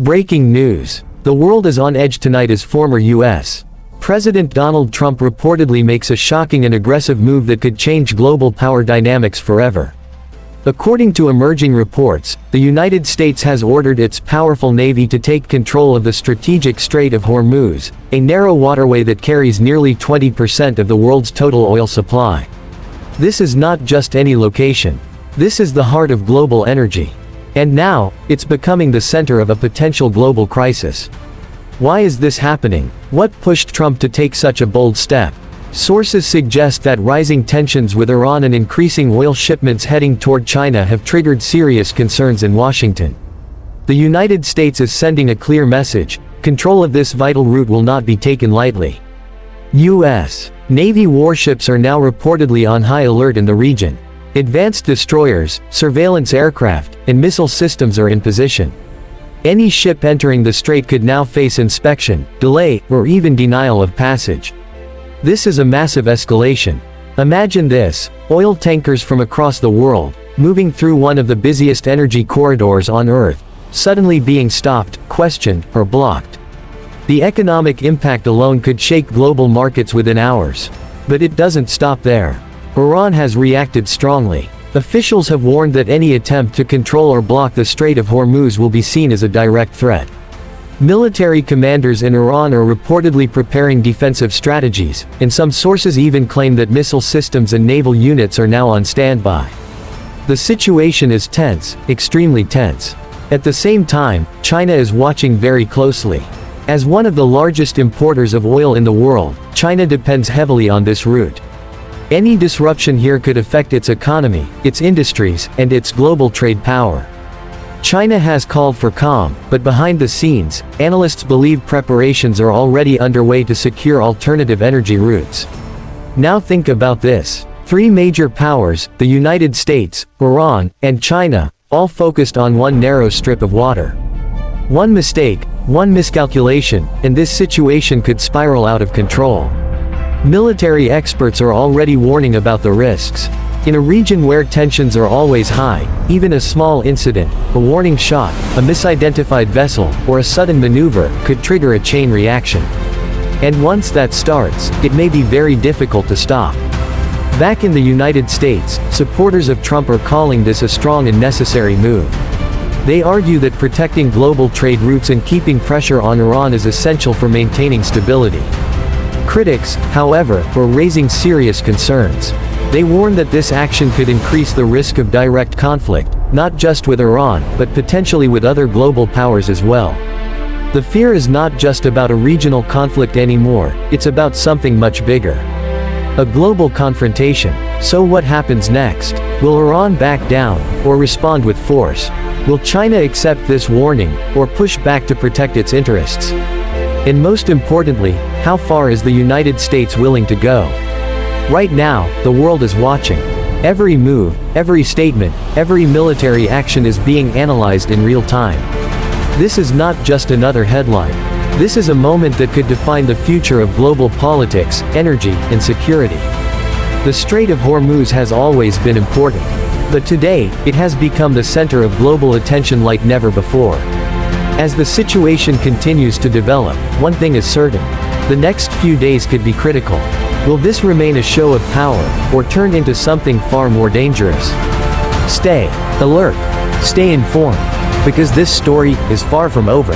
Breaking news. The world is on edge tonight as former U.S. President Donald Trump reportedly makes a shocking and aggressive move that could change global power dynamics forever. According to emerging reports, the United States has ordered its powerful navy to take control of the strategic Strait of Hormuz, a narrow waterway that carries nearly 20% of the world's total oil supply. This is not just any location. This is the heart of global energy. And now, it's becoming the center of a potential global crisis. Why is this happening? What pushed Trump to take such a bold step? Sources suggest that rising tensions with Iran and increasing oil shipments heading toward China have triggered serious concerns in Washington. The United States is sending a clear message: control of this vital route will not be taken lightly. U.S. Navy warships are now reportedly on high alert in the region. Advanced destroyers, surveillance aircraft, and missile systems are in position. Any ship entering the strait could now face inspection, delay, or even denial of passage. This is a massive escalation. Imagine this: oil tankers from across the world, moving through one of the busiest energy corridors on Earth, suddenly being stopped, questioned, or blocked. The economic impact alone could shake global markets within hours. But it doesn't stop there. Iran has reacted strongly. Officials have warned that any attempt to control or block the Strait of Hormuz will be seen as a direct threat. Military commanders in Iran are reportedly preparing defensive strategies, and some sources even claim that missile systems and naval units are now on standby. The situation is tense, extremely tense. At the same time, China is watching very closely. As one of the largest importers of oil in the world, China depends heavily on this route. Any disruption here could affect its economy, its industries, and its global trade power. China has called for calm, but behind the scenes, analysts believe preparations are already underway to secure alternative energy routes. Now think about this. Three major powers, the United States, Iran, and China, all focused on one narrow strip of water. One mistake, one miscalculation, and this situation could spiral out of control. Military experts are already warning about the risks. In a region where tensions are always high, even a small incident, a warning shot, a misidentified vessel, or a sudden maneuver, could trigger a chain reaction. And once that starts, it may be very difficult to stop. Back in the United States, supporters of Trump are calling this a strong and necessary move. They argue that protecting global trade routes and keeping pressure on Iran is essential for maintaining stability. Critics, however, were raising serious concerns. They warn that this action could increase the risk of direct conflict, not just with Iran, but potentially with other global powers as well. The fear is not just about a regional conflict anymore, it's about something much bigger. A global confrontation. So what happens next? Will Iran back down, or respond with force? Will China accept this warning, or push back to protect its interests? And most importantly, how far is the United States willing to go? Right now, the world is watching. Every move, every statement, every military action is being analyzed in real time. This is not just another headline. This is a moment that could define the future of global politics, energy, and security. The Strait of Hormuz has always been important. But today, it has become the center of global attention like never before. As the situation continues to develop, one thing is certain: the next few days could be critical. Will this remain a show of power, or turn into something far more dangerous? Stay alert. Stay informed. Because this story is far from over.